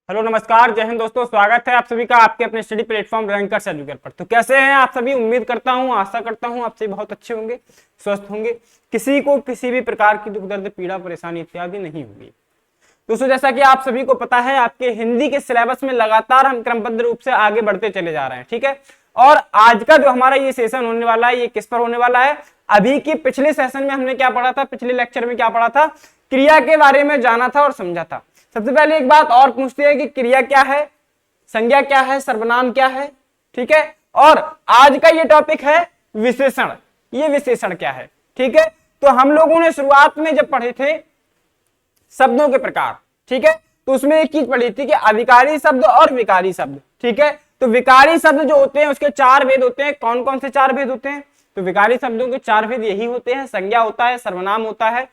Hello नमस्कार जय हिंद दोस्तों, स्वागत है आप सभी का आपके अपने स्टडी प्लेटफॉर्म रैंकर्स एजुकेटर पर। तो कैसे हैं आप सभी? उम्मीद करता हूं, आशा करता हूं आप सभी बहुत अच्छे होंगे, स्वस्थ होंगे, किसी को किसी भी प्रकार की दुख दर्द पीड़ा परेशानी इत्यादि नहीं होगी। दोस्तों जैसा कि आप सभी को पता है, आपके हिंदी के सिलेबस में लगातार हम क्रमबद्ध रूप से आगे बढ़ते चले जा रहे हैं, ठीक है। और आज का जो हमारा ये सेशन होने वाला है, ये किस पर होने वाला है? अभी की पिछले सेशन में हमने क्या पढ़ा था, पिछले लेक्चर में क्या पढ़ा था? क्रिया के बारे में जाना था और समझा था। सबसे पहले एक बात और पूछते हैं कि क्रिया क्या है, संज्ञा क्या है, सर्वनाम क्या है, ठीक है। और आज का ये टॉपिक है विशेषण। ये विशेषण क्या है, ठीक है। तो हम लोगों ने शुरुआत में जब पढ़े थे शब्दों के प्रकार, ठीक है, तो उसमें एक चीज पढ़ी थी कि अधिकारी शब्द और विकारी शब्द, ठीक है। तो विकारी शब्द जो होते हैं उसके चार भेद होते हैं। कौन कौन से चार भेद होते हैं? तो विकारी शब्दों के चार भेद यही होते हैं, संज्ञा होता है, सर्वनाम होता है,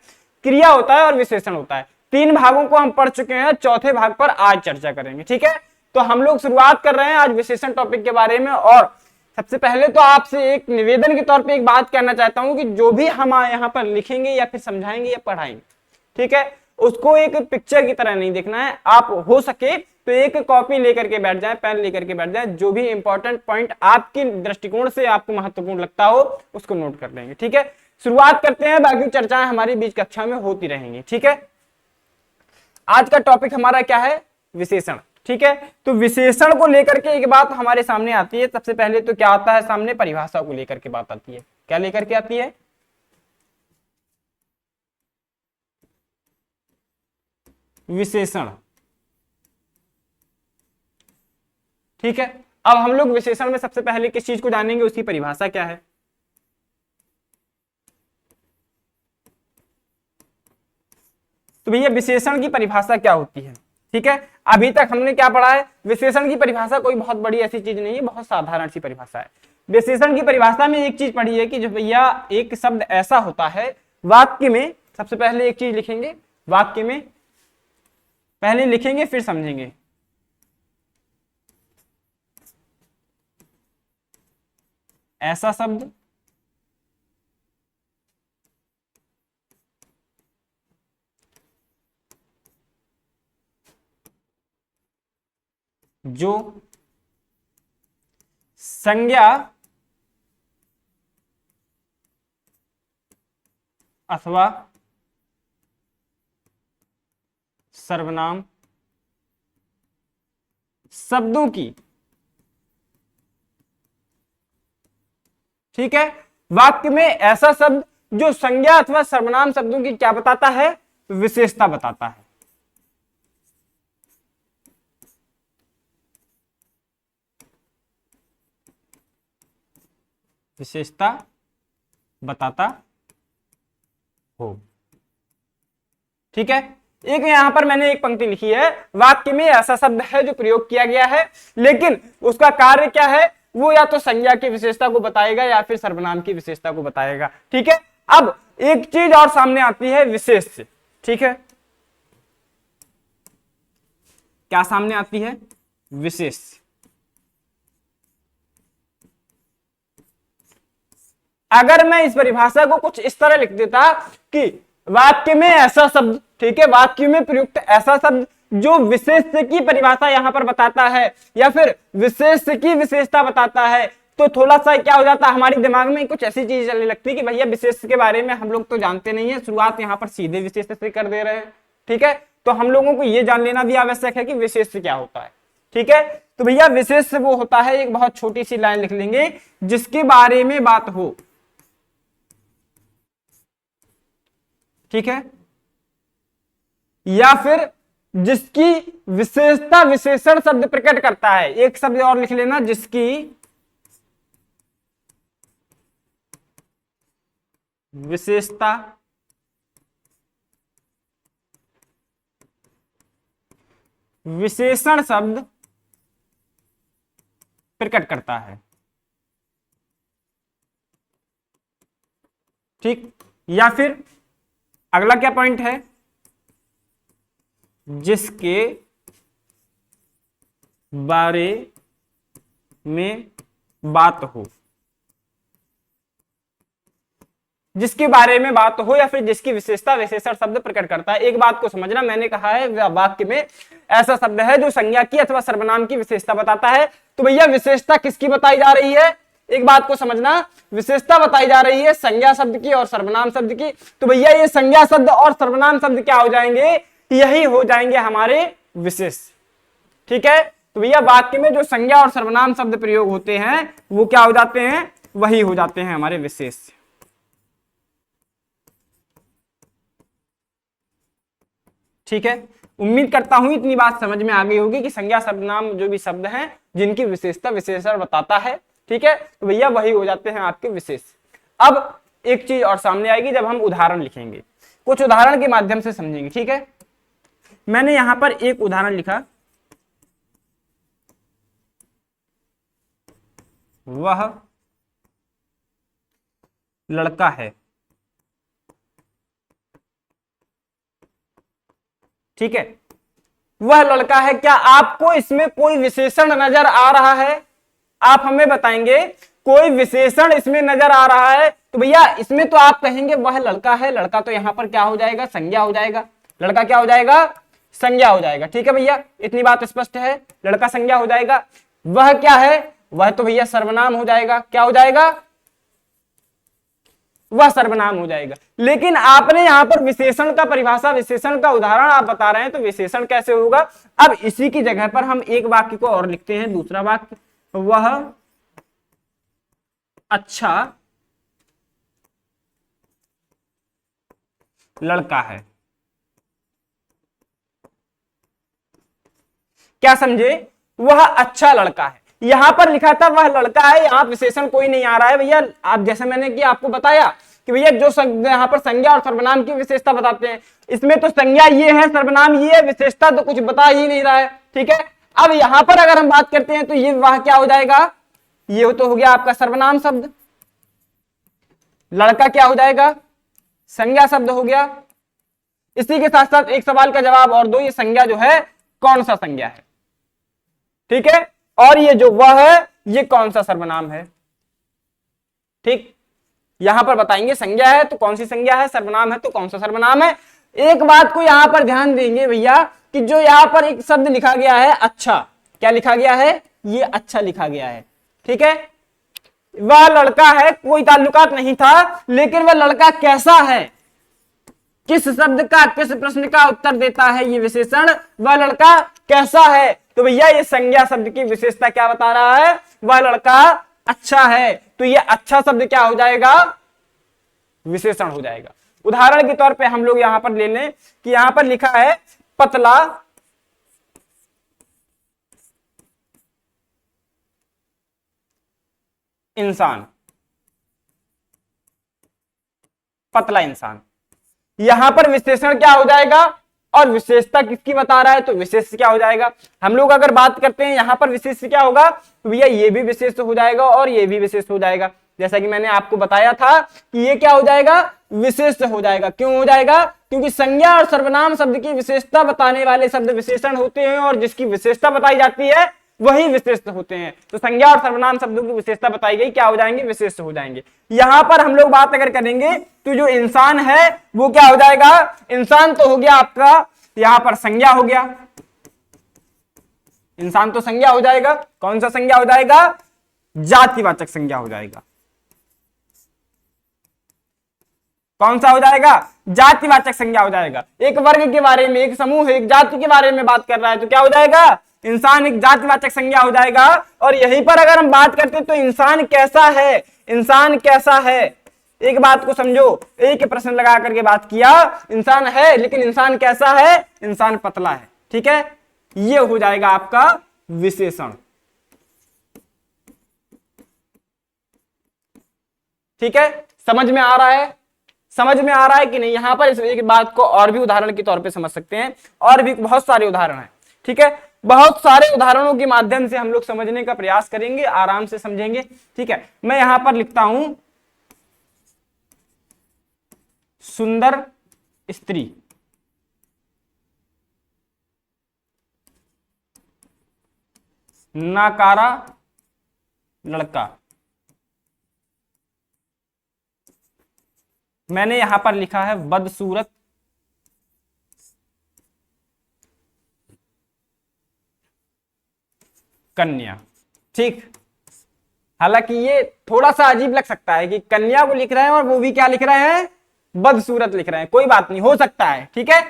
क्रिया होता है और विशेषण होता है। तीन भागों को हम पढ़ चुके हैं, चौथे भाग पर आज चर्चा करेंगे, ठीक है। तो हम लोग शुरुआत कर रहे हैं आज विशेषण टॉपिक के बारे में। और सबसे पहले तो आपसे एक निवेदन के तौर पे एक बात कहना चाहता हूं कि जो भी हम यहाँ पर लिखेंगे या फिर समझाएंगे या पढ़ाएंगे, ठीक है, उसको एक पिक्चर की तरह नहीं देखना है। आप हो सके तो एक कॉपी लेकर के बैठ जाए, पेन लेकर के बैठ जाए, जो भी इंपॉर्टेंट पॉइंट आपके दृष्टिकोण से आपको महत्वपूर्ण लगता हो उसको नोट कर लेंगे, ठीक है। शुरुआत करते हैं, बाकी चर्चाएं हमारी बीच कक्षा में होती रहेंगी, ठीक है। आज का टॉपिक हमारा क्या है? विशेषण, ठीक है। तो विशेषण को लेकर के एक बात हमारे सामने आती है। सबसे पहले तो क्या आता है सामने? परिभाषा को लेकर के बात आती है। क्या लेकर के आती है? विशेषण, ठीक है। अब हम लोग विशेषण में सबसे पहले किस चीज को जानेंगे? उसकी परिभाषा क्या है। तो भैया विशेषण की परिभाषा क्या होती है, ठीक है। अभी तक हमने क्या पढ़ा है? विशेषण की परिभाषा कोई बहुत बड़ी ऐसी चीज नहीं है, बहुत साधारण सी परिभाषा है। विशेषण की परिभाषा में एक चीज पढ़ी है कि जो भैया एक शब्द ऐसा होता है वाक्य में, सबसे पहले एक चीज लिखेंगे वाक्य में, पहले लिखेंगे फिर समझेंगे। ऐसा शब्द जो संज्ञा अथवा सर्वनाम शब्दों की, ठीक है, वाक्य में ऐसा शब्द जो संज्ञा अथवा सर्वनाम शब्दों की क्या बताता है? विशेषता बताता है। विशेषता बताता हो, ठीक है। एक यहां पर मैंने एक पंक्ति लिखी है, वाक्य में ऐसा शब्द है जो प्रयोग किया गया है, लेकिन उसका कार्य क्या है? वो या तो संज्ञा की विशेषता को बताएगा या फिर सर्वनाम की विशेषता को बताएगा, ठीक है। अब एक चीज और सामने आती है विशेष से, ठीक है। क्या सामने आती है? विशेष। अगर मैं इस परिभाषा को कुछ इस तरह लिख देता कि वाक्य में ऐसा शब्द, ठीक है, वाक्य में प्रयुक्त ऐसा शब्द जो विशेष की परिभाषा यहां पर बताता है या फिर विशेष की विशेषता बताता है, तो थोड़ा सा क्या हो जाता है, हमारे दिमाग में कुछ ऐसी चीज चलने लगती है कि भैया विशेष के बारे में हम लोग तो जानते नहीं है, शुरुआत यहां पर सीधे विशेष से कर दे रहे हैं, ठीक है। तो हम लोगों को यह जान लेना भी आवश्यक है कि विशेष क्या होता है, ठीक है। तो भैया विशेष वो होता है, एक बहुत छोटी सी लाइन लिख लेंगे, जिसके बारे में बात हो, ठीक है, या फिर जिसकी विशेषता विशेषण शब्द प्रकट करता है। एक शब्द और लिख लेना, जिसकी विशेषता विशेषण शब्द प्रकट करता है, ठीक। या फिर अगला क्या पॉइंट है? जिसके बारे में बात हो, जिसके बारे में बात हो या फिर जिसकी विशेषता विशेषण शब्द प्रकट करता है। एक बात को समझना, मैंने कहा है वाक्य में ऐसा शब्द है जो संज्ञा की अथवा सर्वनाम की विशेषता बताता है। तो भैया विशेषता किसकी बताई जा रही है, एक बात को समझना, विशेषता बताई जा रही है संज्ञा शब्द की और सर्वनाम शब्द की। तो भैया ये संज्ञा शब्द और सर्वनाम शब्द क्या हो जाएंगे, यही हो जाएंगे हमारे विशेष। ठीक है, तो भैया वाक्य में जो संज्ञा और सर्वनाम शब्द प्रयोग होते हैं वो क्या हो जाते हैं, वही हो जाते हैं हमारे विशेष। ठीक है, उम्मीद करता हूं इतनी बात समझ में आ गई होगी कि संज्ञा सर्वनाम जो भी शब्द हैं जिनकी विशेषता विशेषण बताता है, ठीक है, तो भैया वही हो जाते हैं आपके विशेष। अब एक चीज और सामने आएगी जब हम उदाहरण लिखेंगे, कुछ उदाहरण के माध्यम से समझेंगे। ठीक है, मैंने यहां पर एक उदाहरण लिखा, वह लड़का है। ठीक है, वह लड़का है, क्या आपको इसमें कोई विशेषण नजर आ रहा है, आप हमें बताएंगे कोई विशेषण इसमें नजर आ रहा है। तो भैया इसमें तो आप कहेंगे वह लड़का है, लड़का तो यहां पर क्या हो जाएगा, संज्ञा हो जाएगा, लड़का क्या हो जाएगा, संज्ञा हो जाएगा। ठीक है भैया, इतनी बात स्पष्ट है, लड़का संज्ञा हो जाएगा। वह क्या है, वह तो भैया सर्वनाम हो जाएगा, क्या हो जाएगा, वह सर्वनाम हो जाएगा। लेकिन आपने यहां पर विशेषण का परिभाषा, विशेषण का उदाहरण आप बता रहे हैं, तो विशेषण कैसे होगा। अब इसी की जगह पर हम एक वाक्य को और लिखते हैं, दूसरा वाक्य, वह अच्छा लड़का है। क्या समझे, वह अच्छा लड़का है, यहां पर लिखा था वह लड़का है, यहां विशेषण कोई नहीं आ रहा है भैया। आप जैसे मैंने कि आपको बताया कि भैया जो यहां पर संज्ञा और सर्वनाम की विशेषता बताते हैं, इसमें तो संज्ञा ये है, सर्वनाम ये है, विशेषता तो कुछ बता ही नहीं रहा है। ठीक है, अब यहां पर अगर हम बात करते हैं तो ये वह क्या हो जाएगा, ये तो हो गया आपका सर्वनाम शब्द, लड़का क्या हो जाएगा, संज्ञा शब्द हो गया। इसी के साथ साथ एक सवाल का जवाब और दो, ये संज्ञा जो है कौन सा संज्ञा है। ठीक है, और ये जो वह है ये कौन सा सर्वनाम है। ठीक, यहां पर बताएंगे संज्ञा है तो कौन सी संज्ञा है, सर्वनाम है तो कौन सा सर्वनाम है। एक बात को यहां पर ध्यान देंगे भैया कि जो यहां पर एक शब्द लिखा गया है अच्छा, क्या लिखा गया है, ये अच्छा लिखा गया है। ठीक है, वह लड़का है, कोई ताल्लुकात नहीं था, लेकिन वह लड़का कैसा है, किस शब्द का, किस प्रश्न का उत्तर देता है ये विशेषण, वह लड़का कैसा है। तो भैया ये संज्ञा शब्द की विशेषता क्या बता रहा है, वह लड़का अच्छा है, तो ये अच्छा शब्द क्या हो जाएगा, विशेषण हो जाएगा। उदाहरण के तौर पे हम लोग यहां पर ले लें कि यहां पर लिखा है पतला इंसान, पतला इंसान, यहां पर विशेषण क्या हो जाएगा और विशेषता किसकी बता रहा है, तो विशेष क्या हो जाएगा। हम लोग अगर बात करते हैं यहां पर विशेष क्या होगा, तो भैया ये भी विशेष हो जाएगा और ये भी विशेष हो जाएगा। जैसा कि मैंने आपको बताया था कि ये क्या हो जाएगा, विशेष हो जाएगा। क्यों हो जाएगा, क्योंकि संज्ञा और सर्वनाम शब्द की विशेषता बताने वाले शब्द विशेषण होते हैं और जिसकी विशेषता बताई जाती है वही विशेष होते हैं। तो संज्ञा और सर्वनाम शब्दों की विशेषता बताई गई, क्या हो जाएंगे, विशेष हो जाएंगे। यहां पर हम लोग बात अगर करेंगे तो जो इंसान है वो क्या हो जाएगा, इंसान तो हो गया आपका यहां पर संज्ञा हो गया, इंसान तो संज्ञा हो जाएगा। कौन सा संज्ञा हो जाएगा, जातिवाचक संज्ञा हो जाएगा। कौन सा हो जाएगा, जातिवाचक संज्ञा हो जाएगा। एक वर्ग के बारे में, एक समूह, एक जाति के बारे में बात कर रहा है तो क्या हो जाएगा, इंसान एक जातिवाचक संज्ञा हो जाएगा। और यहीं पर अगर हम बात करते हैं तो इंसान कैसा है, इंसान कैसा है, एक बात को समझो, एक प्रश्न लगा करके बात किया, इंसान है लेकिन इंसान कैसा है, इंसान पतला है। ठीक है, ये हो जाएगा आपका विशेषण। ठीक है, समझ में आ रहा है, समझ में आ रहा है कि नहीं। यहां पर इस एक बात को और भी उदाहरण के तौर पे समझ सकते हैं, और भी बहुत सारे उदाहरण हैं। ठीक है, बहुत सारे उदाहरणों के माध्यम से हम लोग समझने का प्रयास करेंगे, आराम से समझेंगे। ठीक है, मैं यहां पर लिखता हूं सुंदर स्त्री, नाकारा लड़का। मैंने यहां पर लिखा है बदसूरत कन्या। ठीक, हालांकि ये थोड़ा सा अजीब लग सकता है कि कन्या को लिख रहे हैं और वो भी क्या लिख रहे हैं, बदसूरत लिख रहे हैं। कोई बात नहीं, हो सकता है, ठीक है,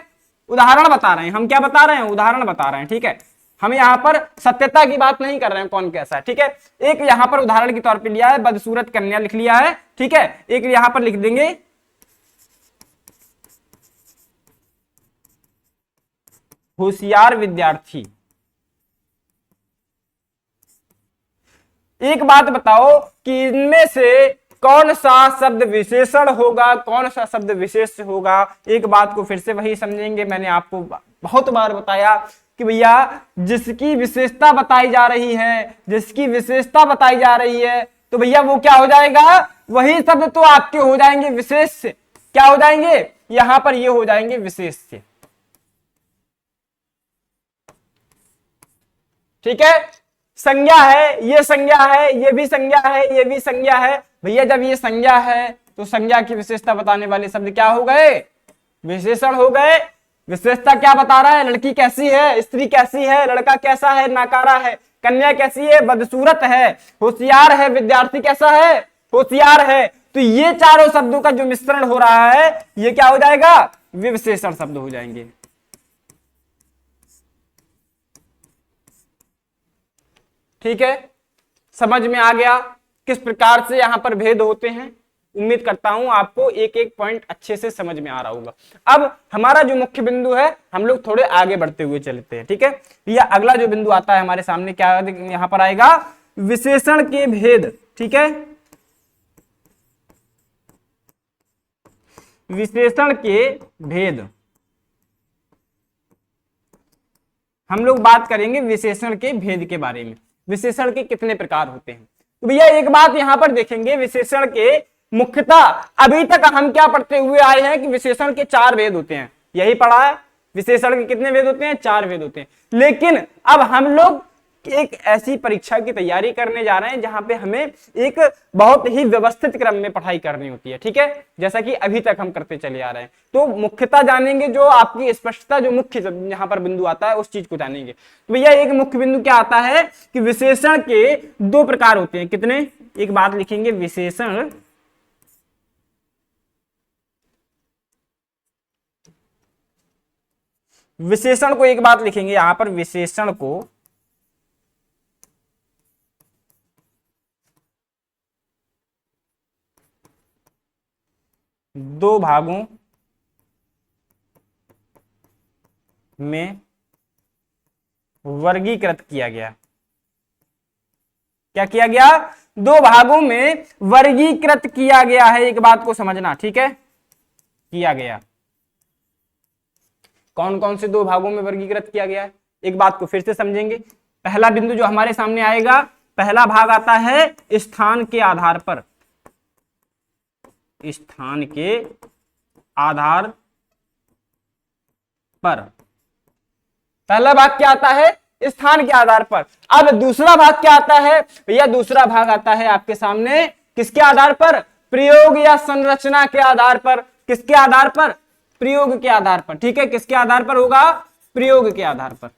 उदाहरण बता रहे हैं हम। क्या बता रहे हैं, उदाहरण बता रहे हैं, ठीक है। हम यहाँ पर सत्यता की बात नहीं कर रहे हैं कौन कैसा है, ठीक है। एक यहाँ पर उदाहरण के तौर पे लिया है, बदसूरत कन्या लिख लिया है, ठीक है। एक यहाँ पर लिख देंगे होशियार विद्यार्थी। एक बात बताओ कि इनमें से कौन सा शब्द विशेषण होगा, कौन सा शब्द विशेष होगा। एक बात को फिर से वही समझेंगे, मैंने आपको बहुत बार बताया कि भैया जिसकी विशेषता बताई जा रही है, जिसकी विशेषता बताई जा रही है, तो भैया वो क्या हो जाएगा, वही शब्द तो आपके हो जाएंगे विशेष से। क्या हो जाएंगे, यहां पर ये हो जाएंगे विशेष से, ठीक है। संज्ञा है, ये संज्ञा है, ये भी संज्ञा है, ये भी संज्ञा है। भैया जब ये संज्ञा है तो संज्ञा की विशेषता बताने वाले शब्द क्या हो गए, विशेषण हो गए। विशेषता क्या बता रहा है, लड़की कैसी है, स्त्री कैसी है, लड़का कैसा है, नाकारा है, कन्या कैसी है, बदसूरत है, होशियार है, विद्यार्थी कैसा है, होशियार है। तो ये चारों शब्दों का जो मिश्रण हो रहा है ये क्या हो जाएगा, विशेषण शब्द हो जाएंगे। ठीक है, समझ में आ गया किस प्रकार से यहां पर भेद होते हैं। उम्मीद करता हूं आपको एक एक पॉइंट अच्छे से समझ में आ रहा होगा। अब हमारा जो मुख्य बिंदु है, हम लोग थोड़े आगे बढ़ते हुए चलते हैं, ठीक है। यह अगला जो बिंदु आता है हमारे सामने, क्या यहां पर आएगा, विशेषण के भेद, ठीक है। विशेषण के भेद, हम लोग बात करेंगे विशेषण के भेद के बारे में। विशेषण के कितने प्रकार होते हैं, तो भैया एक बात यहां पर देखेंगे, विशेषण के मुख्यतः अभी तक हम क्या पढ़ते हुए आए हैं कि विशेषण के 4 भेद होते हैं, यही पढ़ा है। विशेषण के कितने भेद होते हैं, 4 भेद होते हैं। लेकिन अब हम लोग एक ऐसी परीक्षा की तैयारी करने जा रहे हैं जहां पे हमें एक बहुत ही व्यवस्थित क्रम में पढ़ाई करनी होती है, ठीक है, जैसा कि अभी तक हम करते चले आ रहे हैं। तो मुख्यता जानेंगे, जो आपकी स्पष्टता, जो मुख्य यहां पर बिंदु आता है उस चीज को जानेंगे। तो भैया एक मुख्य बिंदु क्या आता है कि विशेषण के 2 प्रकार होते हैं। कितने, एक बात लिखेंगे, विशेषण विशेषण को एक बात लिखेंगे यहां पर, विशेषण को दो भागों में वर्गीकृत किया गया। क्या किया गया, 2 भागों में वर्गीकृत किया गया है। एक बात को समझना, ठीक है, किया गया। कौन कौन से 2 भागों में वर्गीकृत किया गया है, एक बात को फिर से समझेंगे। पहला बिंदु जो हमारे सामने आएगा, पहला भाग आता है स्थान के आधार पर, स्थान के आधार पर। पहला भाग क्या आता है, स्थान के आधार पर। अब दूसरा भाग क्या आता है भैया, दूसरा भाग आता है आपके सामने किसके आधार पर, प्रयोग या संरचना के आधार पर। किसके आधार पर, प्रयोग के आधार पर, ठीक है। किसके आधार पर होगा, प्रयोग के आधार पर।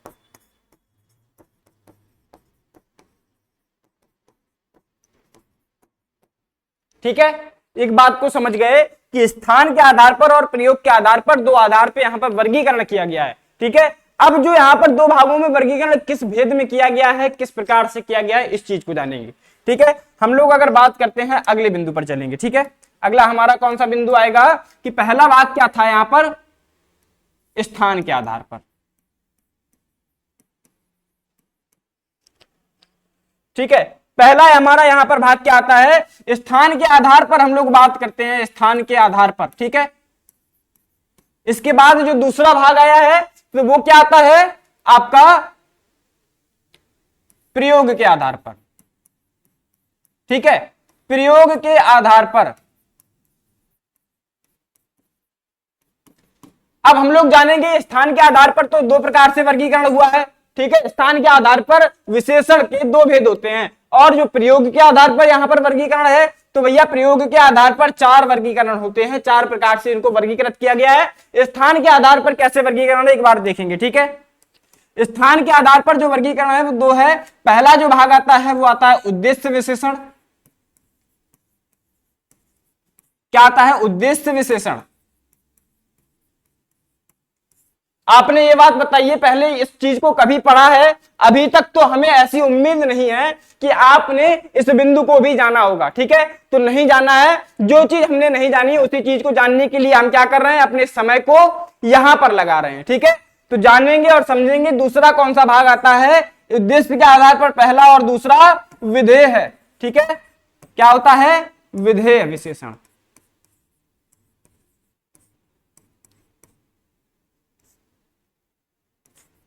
ठीक है, एक बात को समझ गए कि स्थान के आधार पर और प्रयोग के आधार पर, 2 आधार पे यहां पर वर्गीकरण किया गया है, ठीक है। अब जो यहां पर 2 भागों में वर्गीकरण किस भेद में किया गया है, किस प्रकार से किया गया है, इस चीज को जानेंगे, ठीक है। हम लोग अगर बात करते हैं अगले बिंदु पर चलेंगे, ठीक है। अगला हमारा कौन सा बिंदु आएगा कि पहला भाग क्या था यहां पर, स्थान के आधार पर, ठीक है। पहला हमारा यहां पर भाग क्या आता है, स्थान के आधार पर हम लोग बात करते हैं, स्थान के आधार पर, ठीक है। इसके बाद जो दूसरा भाग आया है तो वो क्या आता है आपका, प्रयोग के आधार पर, ठीक है, प्रयोग के आधार पर। अब हम लोग जानेंगे स्थान के आधार पर तो 2 प्रकार से वर्गीकरण हुआ है, ठीक है। स्थान के आधार पर विशेषण के 2 भेद होते हैं, और जो प्रयोग के आधार पर यहां पर वर्गीकरण है तो भैया प्रयोग के आधार पर 4 वर्गीकरण होते हैं। 4 प्रकार से इनको वर्गीकृत किया गया है। स्थान के आधार पर कैसे वर्गीकरण है एक बार देखेंगे, ठीक है। स्थान के आधार पर जो वर्गीकरण है वो दो है। पहला जो भाग आता है वो आता है उद्देश्य विशेषण। क्या आता है? उद्देश्य विशेषण। आपने ये बात बताइए, पहले इस चीज को कभी पढ़ा है? अभी तक तो हमें ऐसी उम्मीद नहीं है कि आपने इस बिंदु को भी जाना होगा, ठीक है? तो नहीं जाना है। जो चीज हमने नहीं जानी है उसी चीज को जानने के लिए हम क्या कर रहे हैं? अपने समय को यहां पर लगा रहे हैं, ठीक है? तो जानेंगे और समझेंगे। दूसरा कौन सा भाग आता है? उद्देश्य के आधार पर पहला और दूसरा विधेय है, ठीक है? क्या होता है? विधेय विशेषण।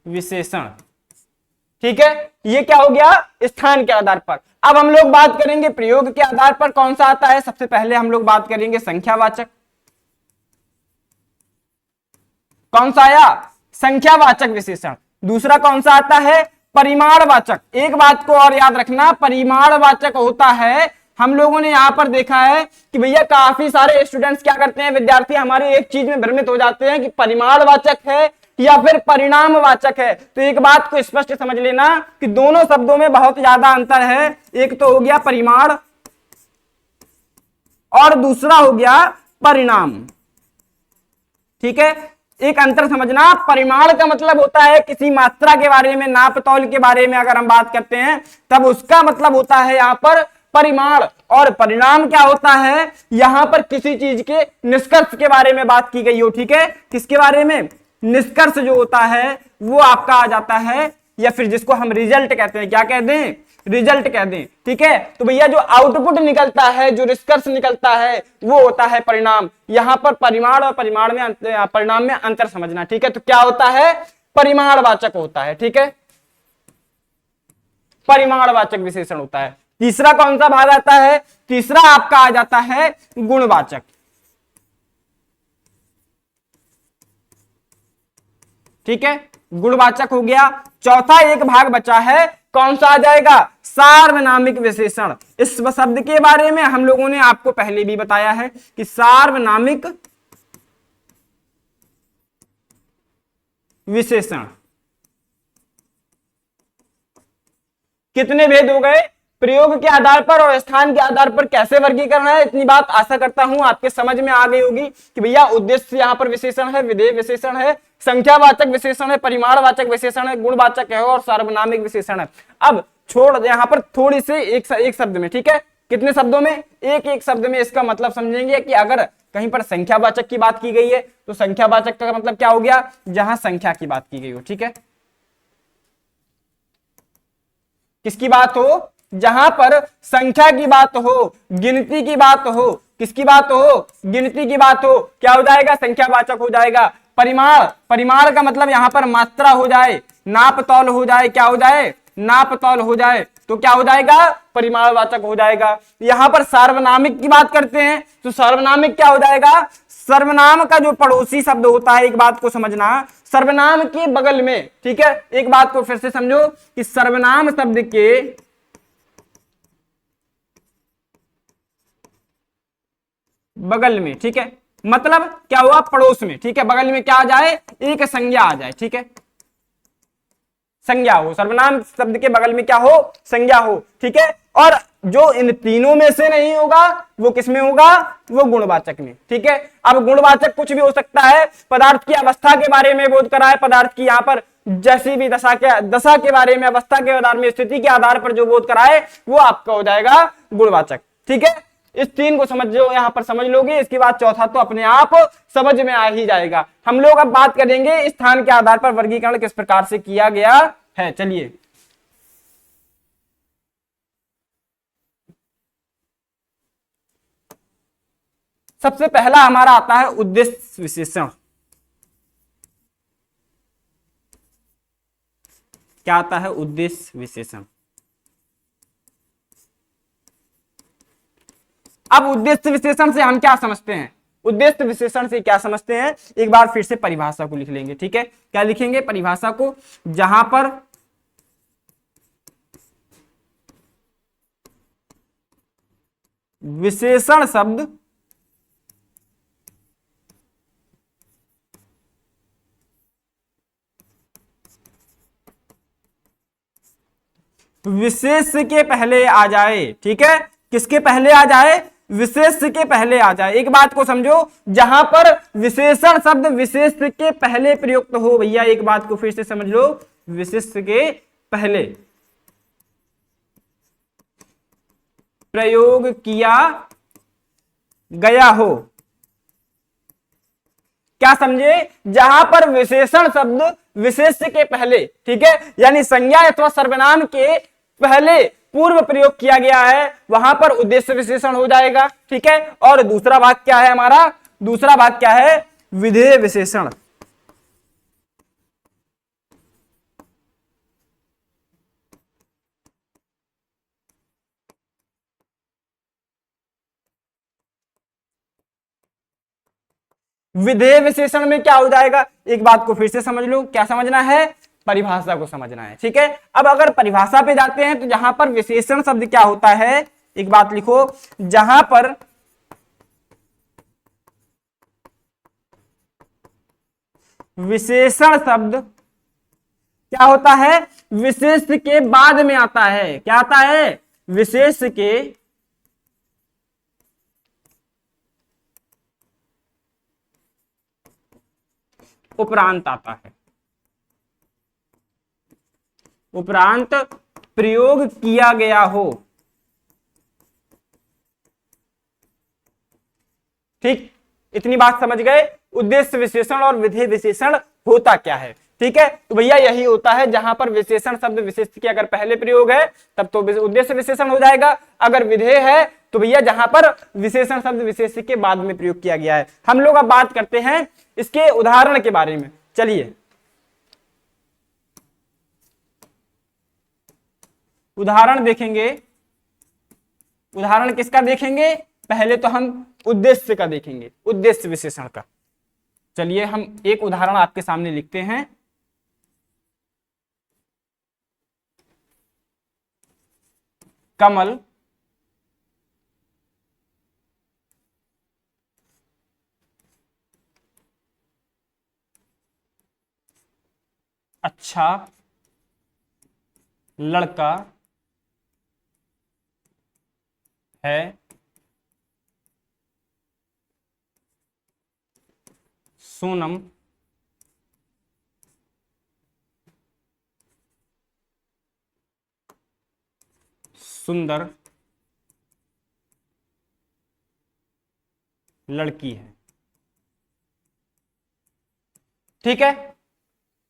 विशेषण, ठीक है? ये क्या हो गया? स्थान के आधार पर। अब हम लोग बात करेंगे प्रयोग के आधार पर कौन सा आता है। सबसे पहले हम लोग बात करेंगे संख्यावाचक। कौन सा आया? संख्यावाचक विशेषण। दूसरा कौन सा आता है? परिमाणवाचक। एक बात को और याद रखना, परिमाणवाचक होता है, हम लोगों ने यहां पर देखा है कि भैया काफी सारे स्टूडेंट्स क्या करते हैं, विद्यार्थी हमारे एक चीज में भ्रमित हो जाते हैं कि परिमाणवाचक है या फिर परिणामवाचक है। तो एक बात को स्पष्ट समझ लेना कि दोनों शब्दों में बहुत ज्यादा अंतर है। एक तो हो गया परिमाण और दूसरा हो गया परिणाम, ठीक है? एक अंतर समझना, परिमाण का मतलब होता है किसी मात्रा के बारे में, नाप तौल के बारे में अगर हम बात करते हैं तब उसका मतलब होता है यहां पर परिमाण। और परिणाम क्या होता है? यहां पर किसी चीज के निष्कर्ष के बारे में बात की गई हो, ठीक है? किसके बारे में? निष्कर्ष जो होता है वो आपका आ जाता है, या फिर जिसको हम रिजल्ट कहते हैं। क्या कह दें? रिजल्ट कह दें, ठीक है? तो भैया जो आउटपुट निकलता है, जो निष्कर्ष निकलता है वो होता है परिणाम। यहां पर परिमाण और परिणाम में अंतर समझना, ठीक है? तो क्या होता है? परिमाणवाचक होता है, ठीक है? परिमाणवाचक विशेषण होता है। तीसरा कौन सा भाग आता है? तीसरा आपका आ जाता है गुणवाचक, ठीक है? गुणवाचक हो गया। चौथा एक भाग बचा है, कौन सा आ जाएगा? सार्वनामिक विशेषण। इस शब्द के बारे में हम लोगों ने आपको पहले भी बताया है कि सार्वनामिक विशेषण कितने भेद हो गए? प्रयोग के आधार पर और स्थान के आधार पर कैसे वर्गीकरण है, इतनी बात आशा करता हूं आपके समझ में आ गई होगी कि भैया उद्देश्य यहां पर विशेषण है, विधेय विशेषण है, संख्यावाचक विशेषण है, परिमाणवाचक विशेषण है, गुणवाचक है और सार्वनामिक विशेषण है। अब छोड़ यहां पर थोड़ी से एक शब्द में, ठीक है? कितने शब्दों में? एक शब्द में इसका मतलब समझेंगे कि अगर कहीं पर संख्यावाचक की बात की गई है तो संख्यावाचक का मतलब क्या हो गया? जहां संख्या की बात की गई हो, ठीक है? किसकी बात हो? जहां पर संख्या की बात हो, गिनती की बात हो। किसकी बात हो? गिनती की बात हो। क्या हो जाएगा? संख्यावाचक हो जाएगा। परिमाण, परिमाण का मतलब यहां पर मात्रा हो जाए, नाप तौल हो जाए। क्या हो जाए? नाप तौल हो जाए तो क्या हो जाएगा? परिमाणवाचक हो जाएगा। यहां पर सार्वनामिक की बात करते हैं तो सार्वनामिक क्या हो जाएगा? सर्वनाम का जो पड़ोसी शब्द होता है, एक बात को समझना, सर्वनाम के बगल में, ठीक है? एक बात को फिर से समझो कि सर्वनाम शब्द के बगल में, ठीक है? मतलब क्या हुआ? पड़ोस में, ठीक है? बगल में क्या आ जाए? एक संज्ञा आ जाए, ठीक है? संज्ञा हो, सर्वनाम शब्द के बगल में क्या हो? संज्ञा हो, ठीक है? और जो इन तीनों में से नहीं होगा वो किस में होगा? वो गुणवाचक में, ठीक है? अब गुणवाचक कुछ भी हो सकता है। पदार्थ की अवस्था के बारे में बोध करा है, पदार्थ की यहां पर जैसी भी दशा के बारे में, अवस्था के आधार में, स्थिति के आधार पर जो बोध कराए वो आपका हो जाएगा गुणवाचक, ठीक है? इस तीन को समझ लो, यहां पर समझ लोगे, इसके बाद चौथा तो अपने आप समझ में आ ही जाएगा। हम लोग अब बात करेंगे स्थान के आधार पर वर्गीकरण किस प्रकार से किया गया है। चलिए, सबसे पहला हमारा आता है उद्देश्य विशेषण। क्या आता है? उद्देश्य विशेषण। अब उद्देश्य विशेषण से हम क्या समझते हैं? उद्देश्य विशेषण से क्या समझते हैं? एक बार फिर से परिभाषा को लिख लेंगे, ठीक है? क्या लिखेंगे? परिभाषा को, जहां पर विशेषण शब्द विशेष के पहले आ जाए, ठीक है, किसके पहले आ जाए, विशेष के पहले आ जाए। एक बात को समझो, जहां पर विशेषण शब्द विशेष के पहले प्रयुक्त हो, भैया एक बात को फिर से समझ लो, विशेष के पहले प्रयोग किया गया हो, क्या समझे, जहां पर विशेषण शब्द विशेष के पहले, ठीक है, यानी संज्ञा अथवा सर्वनाम के पहले पूर्व प्रयोग किया गया है, वहां पर उद्देश्य विशेषण हो जाएगा, ठीक है। और दूसरा भाग क्या है हमारा, दूसरा भाग क्या है, विधेय विशेषण। विधेय विशेषण में क्या हो जाएगा, एक बात को फिर से समझ लो, क्या समझना है, परिभाषा को समझना है, ठीक है। अब अगर परिभाषा पे जाते हैं तो जहां पर विशेषण शब्द क्या होता है, एक बात लिखो, जहां पर विशेषण शब्द क्या होता है, विशेष के बाद में आता है, क्या आता है, विशेष के उपरांत आता है, उपरांत प्रयोग किया गया हो, ठीक, इतनी बात समझ गए। उद्देश्य विशेषण और विधेय विशेषण होता क्या है, ठीक है, तो भैया यही होता है, जहां पर विशेषण शब्द विशेष के अगर पहले प्रयोग है तब तो उद्देश्य विशेषण हो जाएगा, अगर विधेय है तो भैया जहां पर विशेषण शब्द विशेष के बाद में प्रयोग किया गया है। हम लोग अब बात करते हैं इसके उदाहरण के बारे में, चलिए उदाहरण देखेंगे। उदाहरण किसका देखेंगे, पहले तो हम उद्देश्य का देखेंगे, उद्देश्य विशेषण का। चलिए हम एक उदाहरण आपके सामने लिखते हैं। कमल अच्छा लड़का है, सोनम सुंदर लड़की है, ठीक है,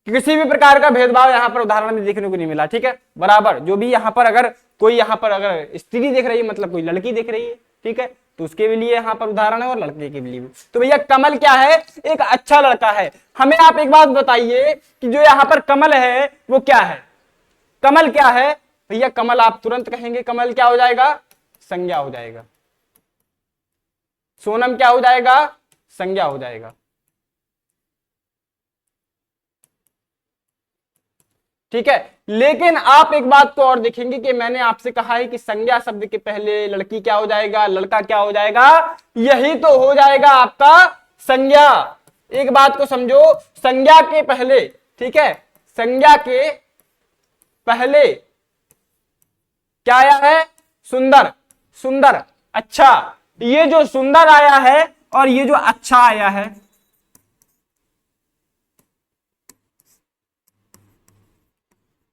किसी भी प्रकार का भेदभाव यहां पर उदाहरण में देखने को नहीं मिला, ठीक है, बराबर जो भी यहां पर अगर कोई यहां पर अगर स्त्री देख रही है, मतलब कोई लड़की देख रही है, ठीक है, तो उसके भी लिए यहां पर उदाहरण है और लड़के के लिए भी। तो भैया कमल क्या है, एक अच्छा लड़का है। हमें आप एक बात बताइए कि जो यहां पर कमल है वो क्या है, कमल क्या है भैया, कमल आप तुरंत कहेंगे कमल क्या हो जाएगा, संज्ञा हो जाएगा, सोनम क्या हो जाएगा, संज्ञा हो जाएगा, ठीक है। लेकिन आप एक बात को और देखेंगे कि मैंने आपसे कहा है कि संज्ञा शब्द के पहले लड़की क्या हो जाएगा, लड़का क्या हो जाएगा, यही तो हो जाएगा आपका संज्ञा। एक बात को समझो, संज्ञा के पहले, ठीक है, संज्ञा के पहले क्या आया है, सुंदर, सुंदर अच्छा, ये जो सुंदर आया है और ये जो अच्छा आया है,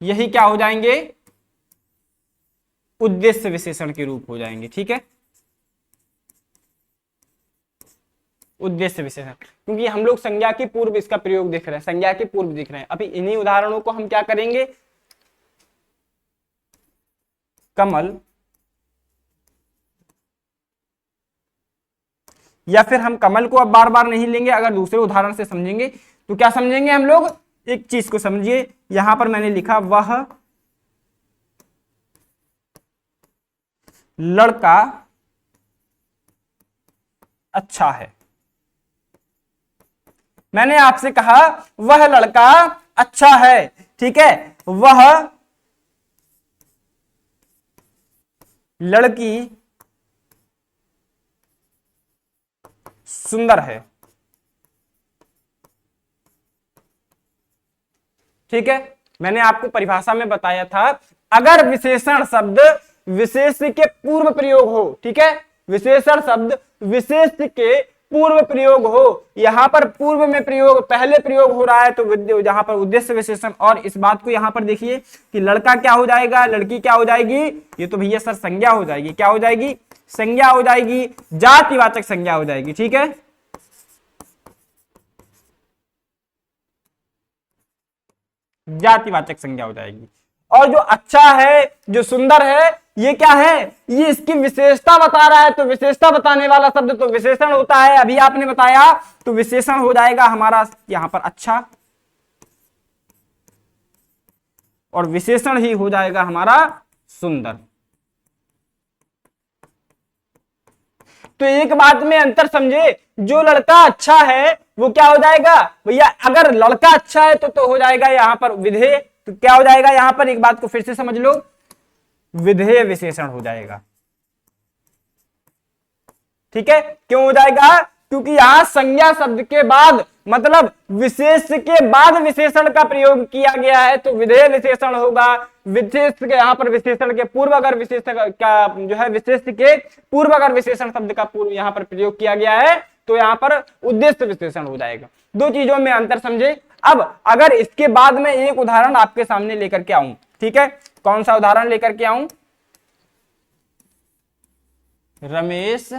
यही क्या हो जाएंगे, उद्देश्य विशेषण के रूप हो जाएंगे, ठीक है, उद्देश्य विशेषण, क्योंकि हम लोग संज्ञा के पूर्व इसका प्रयोग देख रहे हैं, संज्ञा के पूर्व देख रहे हैं। अभी इन्हीं उदाहरणों को हम क्या करेंगे, कमल या फिर हम कमल को अब बार बार नहीं लेंगे, अगर दूसरे उदाहरण से समझेंगे तो क्या समझेंगे हम लोग, एक चीज को समझिए, यहां पर मैंने लिखा वह लड़का अच्छा है। मैंने आपसे कहा वह लड़का अच्छा है, ठीक है, वह लड़की सुंदर है, ठीक है, मैंने आपको परिभाषा में बताया था, अगर विशेषण शब्द विशेष के पूर्व प्रयोग हो, ठीक है, विशेषण शब्द विशेष के पूर्व प्रयोग हो, यहां पर पूर्व में प्रयोग पहले प्रयोग हो रहा है तो यहां पर उद्देश्य विशेषण। और इस बात को यहां पर देखिए कि लड़का क्या हो जाएगा, लड़की क्या हो जाएगी, ये तो भैया सर संज्ञा हो जाएगी, क्या हो जाएगी, संज्ञा हो जाएगी, जातिवाचक संज्ञा हो जाएगी, ठीक है, जातिवाचक संज्ञा हो जाएगी। और जो अच्छा है, जो सुंदर है, ये क्या है, ये इसकी विशेषता बता रहा है, तो विशेषता बताने वाला शब्द तो विशेषण होता है, अभी आपने बताया, तो विशेषण हो जाएगा हमारा यहां पर अच्छा, और विशेषण ही हो जाएगा हमारा सुंदर। तो एक बात में अंतर समझे, जो लड़का अच्छा है वो क्या हो जाएगा भैया, अगर लड़का अच्छा है तो हो जाएगा यहां पर विधेय, तो क्या हो जाएगा यहां पर, एक बात को फिर से समझ लो, विधेय विशेषण हो जाएगा, ठीक है, क्यों हो जाएगा, क्योंकि यहां संज्ञा शब्द के बाद मतलब विशेष के बाद विशेषण का प्रयोग किया गया है, तो विधेय विशेषण होगा। विशेष के यहां पर विशेषण के पूर्व अगर विशेषण का जो है, विशेष के पूर्व अगर विशेषण शब्द का पूर्व यहां पर प्रयोग किया गया है तो यहां पर उद्देश्य विशेषण हो जाएगा। दो चीजों में अंतर समझे। अब अगर इसके बाद में एक उदाहरण आपके सामने लेकर के आऊं, ठीक है, कौन सा उदाहरण लेकर के आऊं, रमेश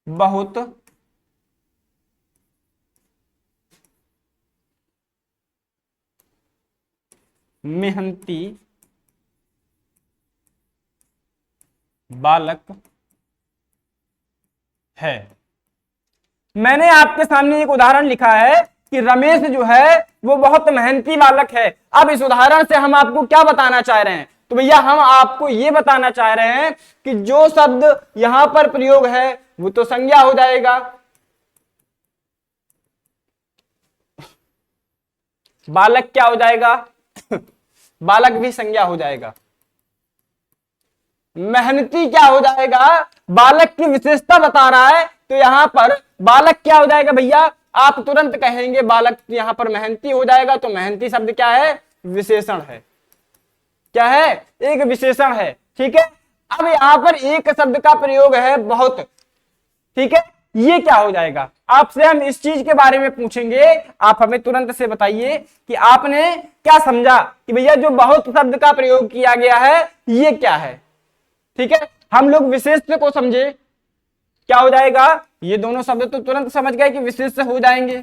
बहुत मेहनती बालक है। मैंने आपके सामने एक उदाहरण लिखा है कि रमेश जो है वो बहुत मेहनती बालक है। अब इस उदाहरण से हम आपको क्या बताना चाह रहे हैं, तो भैया हम आपको ये बताना चाह रहे हैं कि जो शब्द यहां पर प्रयोग है वो तो संज्ञा हो जाएगा, बालक क्या हो जाएगा बालक भी संज्ञा हो जाएगा, मेहनती क्या हो जाएगा, बालक की विशेषता बता रहा है, तो यहां पर बालक क्या हो जाएगा भैया, आप तुरंत कहेंगे बालक यहां पर मेहनती हो जाएगा, तो मेहनती शब्द क्या है, विशेषण है, क्या है, एक विशेषण है, ठीक है। अब यहां पर एक शब्द का प्रयोग है बहुत, ठीक है, ये क्या हो जाएगा, आपसे हम इस चीज के बारे में पूछेंगे, आप हमें तुरंत से बताइए कि आपने क्या समझा कि भैया जो बहुत शब्द का प्रयोग किया गया है ये क्या है, ठीक है। हम लोग विशेष को समझे, क्या हो जाएगा, ये दोनों शब्द तो तुरंत समझ गए कि विशेष से हो जाएंगे,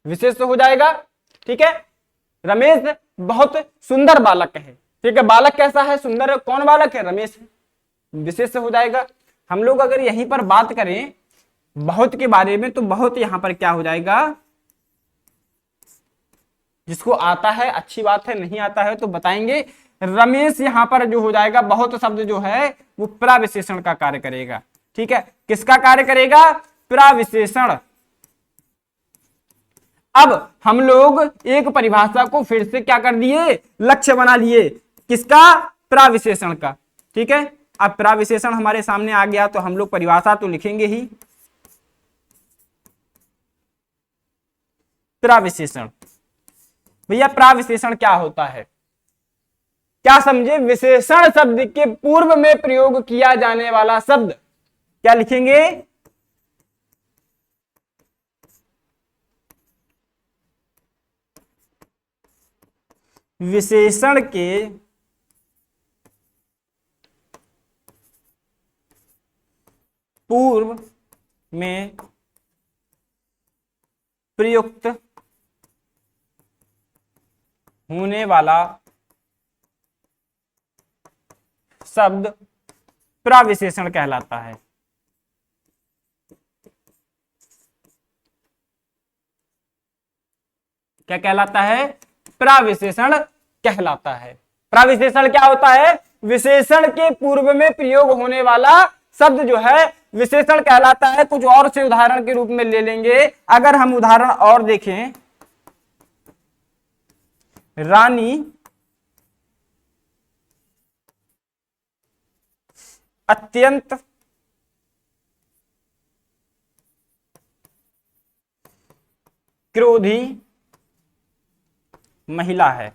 विशेष से हो जाएगा, ठीक है। रमेश बहुत सुंदर बालक है, ठीक है, बालक कैसा है, सुंदर है, कौन बालक है, रमेश है, विशेष से हो जाएगा। हम लोग अगर यहीं पर बात करें बहुत के बारे में, तो बहुत यहां पर क्या हो जाएगा, जिसको आता है अच्छी बात है, नहीं आता है तो बताएंगे। रमेश यहां पर जो हो जाएगा, बहुत शब्द जो है वो प्रविशेषण का कार्य करेगा, ठीक है, किसका कार्य करेगा, प्रविशेषण। अब हम लोग एक परिभाषा को फिर से क्या कर दिए, लक्ष्य बना लिए, किसका, प्रविशेषण का, ठीक है। अब प्रविशेषण हमारे सामने आ गया तो हम लोग परिभाषा तो लिखेंगे ही, प्रविशेषण। भैया प्रविशेषण क्या होता है, क्या समझे, विशेषण शब्द के पूर्व में प्रयोग किया जाने वाला शब्द, क्या लिखेंगे, विशेषण के पूर्व में प्रयुक्त होने वाला शब्द प्रविशेषण कहलाता है। क्या कहलाता है, प्रविशेषण कहलाता है। प्रविशेषण क्या होता है, विशेषण के पूर्व में प्रयोग होने वाला शब्द जो है विशेषण कहलाता है। कुछ और से उदाहरण के रूप में ले लेंगे, अगर हम उदाहरण और देखें, रानी अत्यंत क्रोधी महिला है।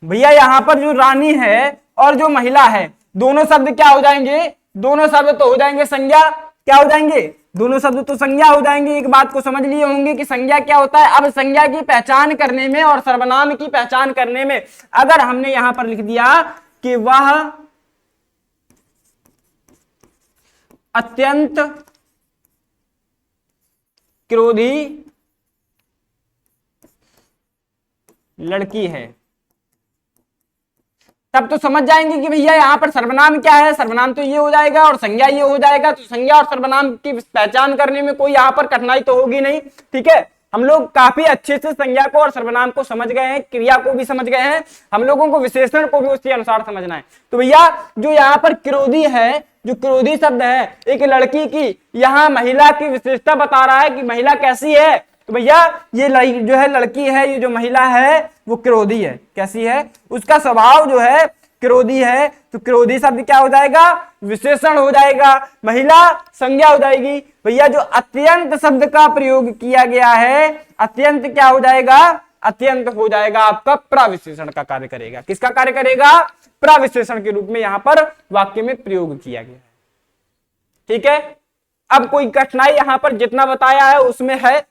भैया यहां पर जो रानी है और जो महिला है, दोनों शब्द क्या हो जाएंगे? दोनों शब्द तो हो जाएंगे संज्ञा। क्या हो जाएंगे? दोनों शब्द तो संज्ञा हो जाएंगे। एक बात को समझ लिए होंगे कि संज्ञा क्या होता है। अब संज्ञा की पहचान करने में और सर्वनाम की पहचान करने में अगर हमने यहां पर लिख दिया कि वह अत्यंत क्रोधी लड़की है, तब तो समझ जाएंगे कि भैया यहाँ पर सर्वनाम क्या है। सर्वनाम तो ये हो जाएगा और संज्ञा ये हो जाएगा, तो संज्ञा और सर्वनाम की पहचान करने में कोई यहाँ पर कठिनाई तो होगी नहीं। ठीक है, हम लोग काफी अच्छे से संज्ञा को और सर्वनाम को समझ गए हैं, क्रिया को भी समझ गए हैं, हम लोगों को विशेषण को भी उसके अनुसार समझना है। तो भैया जो यहाँ पर क्रोधी है, जो क्रोधी शब्द है एक लड़की की, यहाँ महिला की विशेषता बता रहा है कि महिला कैसी है। तो भैया ये जो है लड़की है, ये जो महिला है वो क्रोधी है। कैसी है? उसका स्वभाव जो है क्रोधी है। तो क्रोधी शब्द क्या हो जाएगा? विशेषण हो जाएगा। महिला संज्ञा हो जाएगी। भैया जो अत्यंत शब्द का प्रयोग किया गया है, अत्यंत क्या हो जाएगा? अत्यंत हो जाएगा आपका प्रविशेषण का कार्य करेगा। किसका कार्य करेगा? प्रविशेषण के रूप में यहां पर वाक्य में प्रयोग किया गया है। ठीक है, अब कोई कठिनाई यहां पर जितना बताया है उसमें है,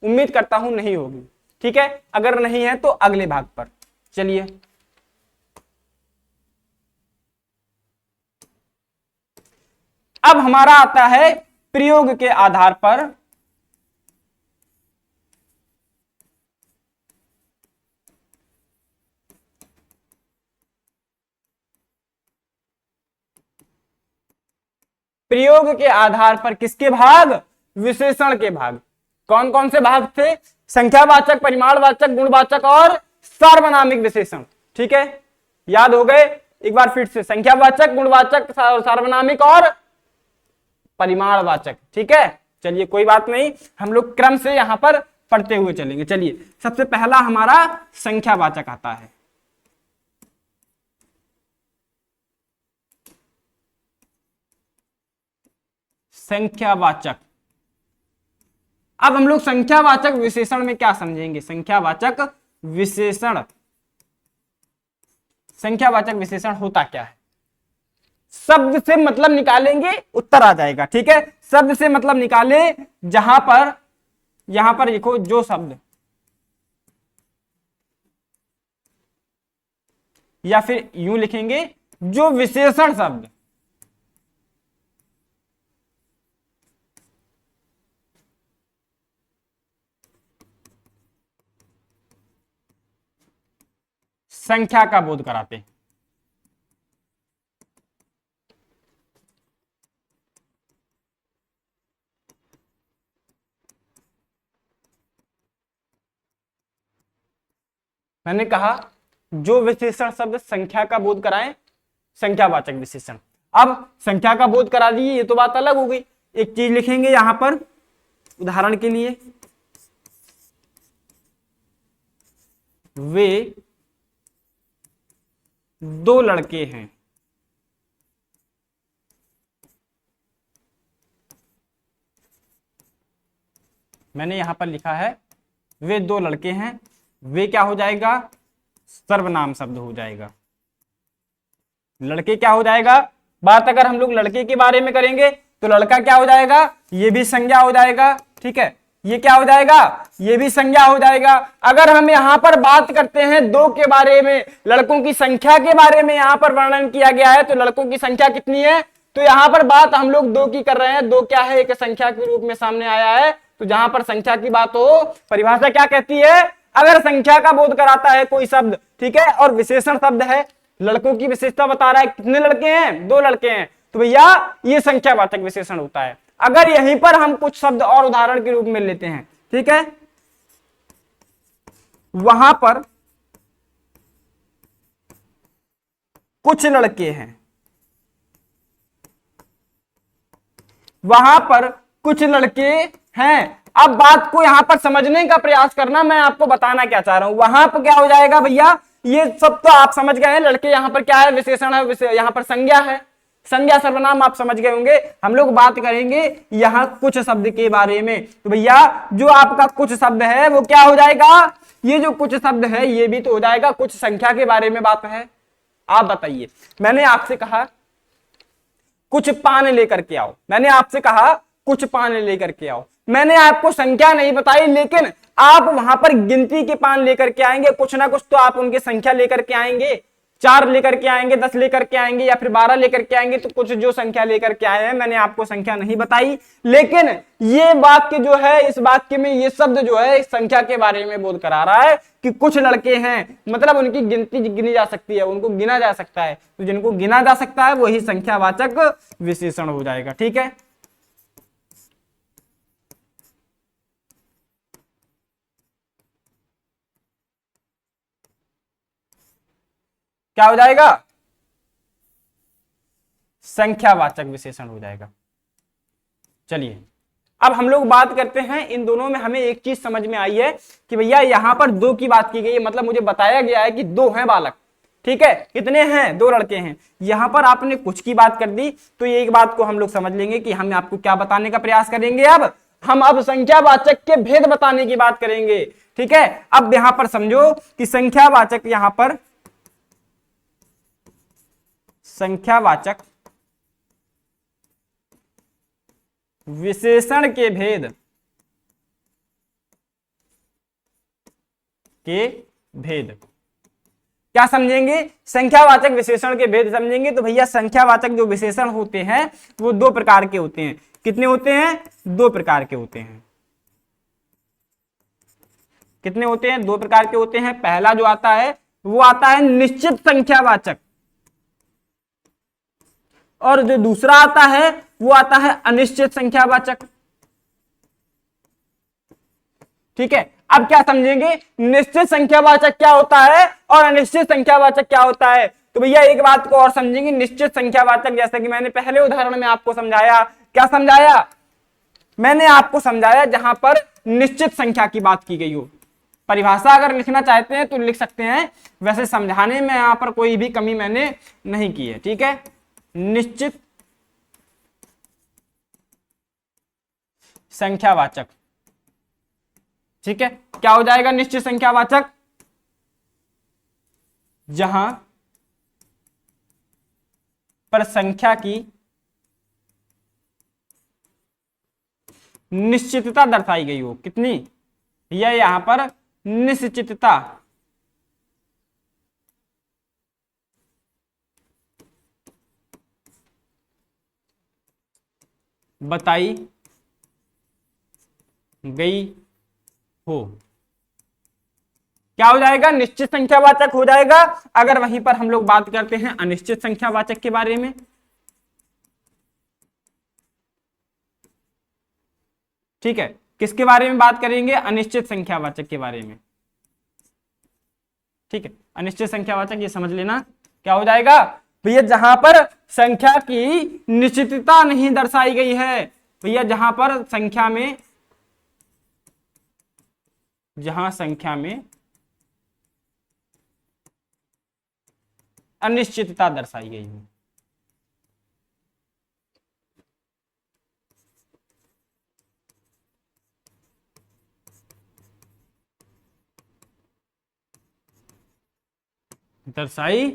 उम्मीद करता हूं नहीं होगी। ठीक है, अगर नहीं है तो अगले भाग पर चलिए। अब हमारा आता है प्रयोग के आधार पर प्रयोग के आधार पर किसके भाग? विशेषण के भाग। कौन कौन से भाग थे? संख्यावाचक, परिमाणवाचक, गुणवाचक और सार्वनामिक विशेषण। ठीक है, याद हो गए? एक बार फिर से, संख्यावाचक, गुणवाचक, सार्वनामिक और परिमाणवाचक। ठीक है, चलिए कोई बात नहीं, हम लोग क्रम से यहां पर पढ़ते हुए चलेंगे। चलिए, सबसे पहला हमारा संख्यावाचक आता है। संख्यावाचक। अब हम लोग संख्यावाचक विशेषण में क्या समझेंगे? संख्यावाचक विशेषण, संख्यावाचक विशेषण होता क्या है? शब्द से मतलब निकालेंगे, उत्तर आ जाएगा। ठीक है, शब्द से मतलब निकाले, जहां पर यहां पर लिखो जो शब्द, या फिर यूं लिखेंगे जो विशेषण शब्द संख्या का बोध कराते हैं। मैंने कहा जो विशेषण शब्द संख्या का बोध कराएं, संख्यावाचक विशेषण। अब संख्या का बोध करा दिए, ये तो बात अलग हो गई। एक चीज लिखेंगे यहां पर उदाहरण के लिए, वे दो लड़के हैं। मैंने यहां पर लिखा है वे दो लड़के हैं। वे क्या हो जाएगा? सर्वनाम शब्द हो जाएगा। लड़के क्या हो जाएगा? बात अगर हम लोग लड़के के बारे में करेंगे तो लड़का क्या हो जाएगा? ये भी संज्ञा हो जाएगा। ठीक है, ये क्या हो जाएगा? ये भी संज्ञा हो जाएगा। अगर हम यहां पर बात करते हैं दो के बारे में, लड़कों की संख्या के बारे में यहां पर वर्णन किया गया है, तो लड़कों की संख्या कितनी है? तो यहां पर बात हम लोग दो की कर रहे हैं। दो क्या है? एक संख्या के रूप में सामने आया है। तो जहां पर संख्या की बात हो, परिभाषा क्या कहती है? अगर संख्या का बोध कराता है कोई शब्द, ठीक है, और विशेषण शब्द है, लड़कों की विशेषता बता रहा है, कितने लड़के हैं? दो लड़के हैं, तो भैया ये संख्यावाचक विशेषण होता है। अगर यहीं पर हम कुछ शब्द और उदाहरण के रूप में लेते हैं, ठीक है, वहां पर कुछ लड़के हैं, वहां पर कुछ लड़के हैं। अब बात को यहां पर समझने का प्रयास करना, मैं आपको बताना क्या चाह रहा हूं। वहां पर क्या हो जाएगा भैया? ये सब तो आप समझ गए हैं। लड़के यहां पर क्या है? विशेषण है, यहां पर संज्ञा है। संज्ञा सर्वनाम आप समझ गए होंगे। हम लोग बात करेंगे यहां कुछ शब्द के बारे में। तो भैया जो आपका कुछ शब्द है वो क्या हो जाएगा, ये जो कुछ शब्द है ये भी तो हो जाएगा, कुछ संख्या के बारे में बात है। आप बताइए, मैंने आपसे कहा कुछ पान लेकर के आओ, मैंने आपसे कहा कुछ पान लेकर के आओ, मैंने आपको संख्या नहीं बताई, लेकिन आप वहां पर गिनती के पान लेकर के आएंगे, कुछ ना कुछ तो आप उनकी संख्या लेकर के आएंगे, 4 लेकर के आएंगे, 10 लेकर के आएंगे या फिर 12 लेकर के आएंगे। तो कुछ जो संख्या लेकर के आए हैं, मैंने आपको संख्या नहीं बताई, लेकिन ये वाक्य जो है, इस वाक्य में ये शब्द जो है संख्या के बारे में बोध करा रहा है कि कुछ लड़के हैं, मतलब उनकी गिनती गिनी जा सकती है, उनको गिना जा सकता है। तो जिनको गिना जा सकता है वही संख्यावाचक विशेषण हो जाएगा। ठीक है, क्या हो जाएगा, संख्यावाचक विशेषण हो जाएगा। चलिए अब हम लोग बात करते हैं, इन दोनों में हमें एक चीज समझ में आई है कि भैया यहां पर 2 की बात की गई है, मतलब मुझे बताया गया है कि 2 हैं बालक। ठीक है, कितने हैं, 2 लड़के हैं। यहां पर आपने कुछ की बात कर दी, तो ये एक बात को हम लोग समझ लेंगे कि हम आपको क्या बताने का प्रयास करेंगे। अब संख्यावाचक के भेद बताने की बात करेंगे। ठीक है, अब यहां पर समझो कि संख्यावाचक, यहां पर संख्यावाचक विशेषण के भेद क्या समझेंगे, संख्यावाचक विशेषण के भेद समझेंगे। तो भैया संख्यावाचक जो विशेषण होते हैं वो 2 प्रकार के होते हैं। कितने होते हैं, 2 प्रकार के होते हैं। कितने होते हैं, 2 प्रकार के होते हैं। पहला जो आता है वो आता है निश्चित संख्यावाचक, और जो दूसरा आता है वो आता है अनिश्चित संख्यावाचक। ठीक है, अब क्या समझेंगे, निश्चित संख्यावाचक क्या होता है और अनिश्चित संख्यावाचक क्या होता है। तो भैया एक बात को और समझेंगे, निश्चित संख्यावाचक जैसा कि मैंने पहले उदाहरण में आपको समझाया, क्या समझाया, मैंने आपको समझाया जहां पर निश्चित संख्या की बात की गई हो। परिभाषा अगर लिखना चाहते हैं तो लिख सकते हैं, वैसे समझाने में यहां पर कोई भी कमी मैंने नहीं की है। ठीक है, निश्चित संख्यावाचक। ठीक है, क्या हो जाएगा निश्चित संख्यावाचक, जहां पर संख्या की निश्चितता दर्शाई गई हो। कितनी, यह यहां पर निश्चितता बताई गई हो, क्या हो जाएगा, निश्चित संख्यावाचक हो जाएगा। अगर वहीं पर हम लोग बात करते हैं अनिश्चित संख्यावाचक के बारे में, ठीक है, किसके बारे में बात करेंगे, अनिश्चित संख्यावाचक के बारे में। ठीक है, अनिश्चित संख्यावाचक ये समझ लेना क्या हो जाएगा भैया, जहां पर संख्या की निश्चितता नहीं दर्शाई गई है। भैया जहां पर संख्या में, जहां संख्या में अनिश्चितता दर्शाई गई है। दर्शाई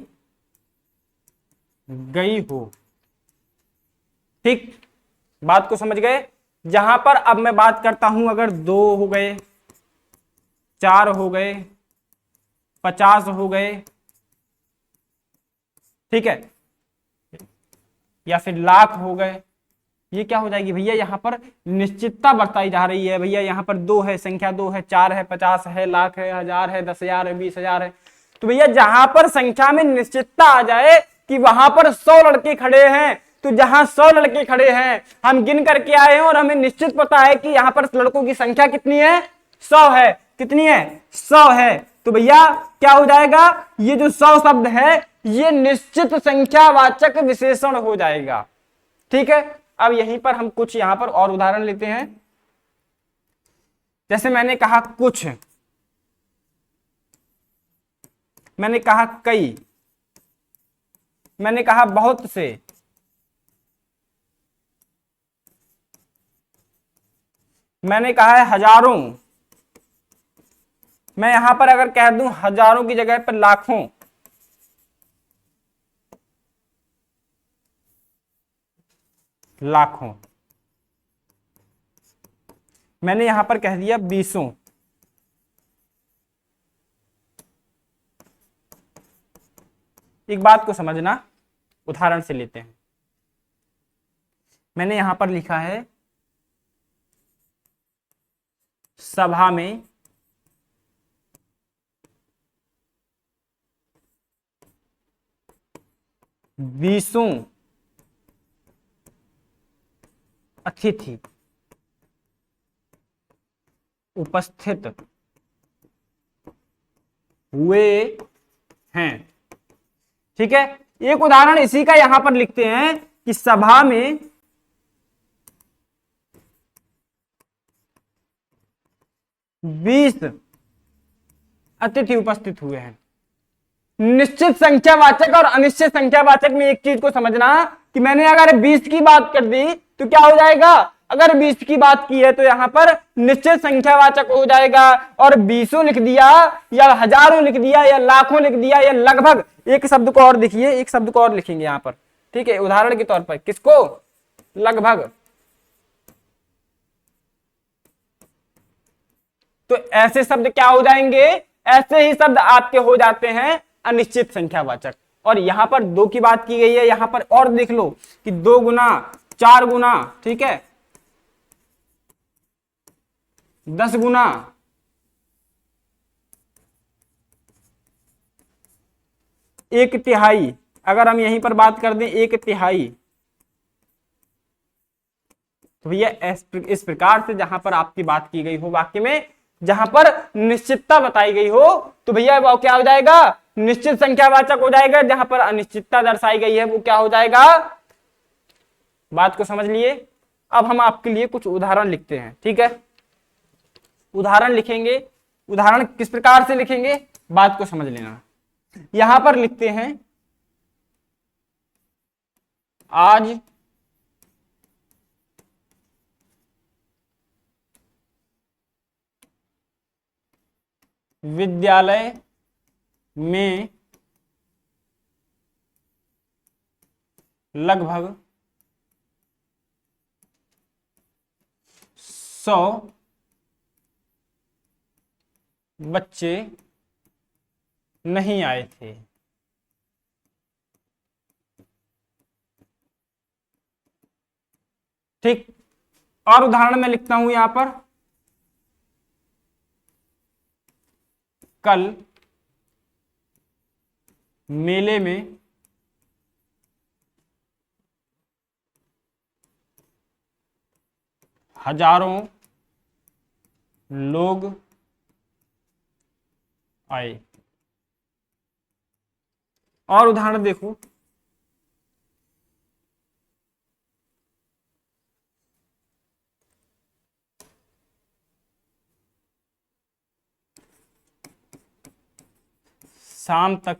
गई हो। ठीक, बात को समझ गए। जहां पर अब मैं बात करता हूं, अगर 2 हो गए, 4 हो गए, 50 हो गए, ठीक है, या फिर लाख हो गए, ये क्या हो जाएगी भैया, यहां पर निश्चितता बरताई जा रही है। भैया यहां पर 2 है, संख्या 2 है, 4 है, 50 है, लाख है, 1000 है, 10,000 है, 20,000 है। तो भैया जहां पर संख्या में निश्चितता आ जाए कि वहां पर 100 लड़के खड़े हैं, तो जहां 100 लड़के खड़े हैं, हम गिन करके आए हैं और हमें निश्चित पता है कि यहां पर लड़कों की संख्या कितनी है, 100 है। कितनी है, 100 है। तो भैया क्या हो जाएगा, ये जो 100 शब्द है ये निश्चित संख्यावाचक विशेषण हो जाएगा। ठीक है, अब यहीं पर हम कुछ यहां पर और उदाहरण लेते हैं। जैसे मैंने कहा कुछ, मैंने कहा कई, मैंने कहा बहुत से, मैंने कहा है हजारों, मैं यहां पर अगर कह दूं हजारों की जगह पर लाखों, लाखों, मैंने यहां पर कह दिया बीसों, एक बात को समझना, उदाहरण से लेते हैं। मैंने यहां पर लिखा है सभा में बीसों अतिथि उपस्थित हुए हैं। ठीक है, एक उदाहरण इसी का यहां पर लिखते हैं कि सभा में 20 अतिथि उपस्थित हुए हैं। निश्चित संख्यावाचक और अनिश्चित संख्यावाचक में एक चीज को समझना कि मैंने अगर 20 की बात कर दी तो क्या हो जाएगा, अगर 20 की बात की है तो यहां पर निश्चित संख्यावाचक हो जाएगा, और बीसों लिख दिया या हजारों लिख दिया या लाखों लिख दिया या लगभग, एक शब्द को और देखिए, एक शब्द को और लिखेंगे यहां पर, ठीक है, उदाहरण के तौर पर, किसको, लगभग। तो ऐसे शब्द क्या हो जाएंगे, ऐसे ही शब्द आपके हो जाते हैं अनिश्चित संख्यावाचक। और यहां पर 2 की बात की गई है, यहां पर और देख लो कि 2 गुना, 4 गुना, ठीक है, 10 गुना, एक तिहाई, अगर हम यहीं पर बात कर दें एक तिहाई, तो भैया इस प्रकार से जहां पर आपकी बात की गई हो वाक्य में, जहां पर निश्चितता बताई गई हो, तो भैया वो क्या हो जाएगा, निश्चित संख्यावाचक हो जाएगा। जहां पर अनिश्चितता दर्शाई गई है वो क्या हो जाएगा, बात को समझ लिए। अब हम आपके लिए कुछ उदाहरण लिखते हैं, ठीक है, उदाहरण लिखेंगे। उदाहरण किस प्रकार से लिखेंगे, बात को समझ लेना। यहां पर लिखते हैं आज विद्यालय में लगभग 100 बच्चे नहीं आए थे। ठीक, और उदाहरण मैं लिखता हूं यहां पर, कल मेले में हजारों लोग आए। और उदाहरण देखो, शाम तक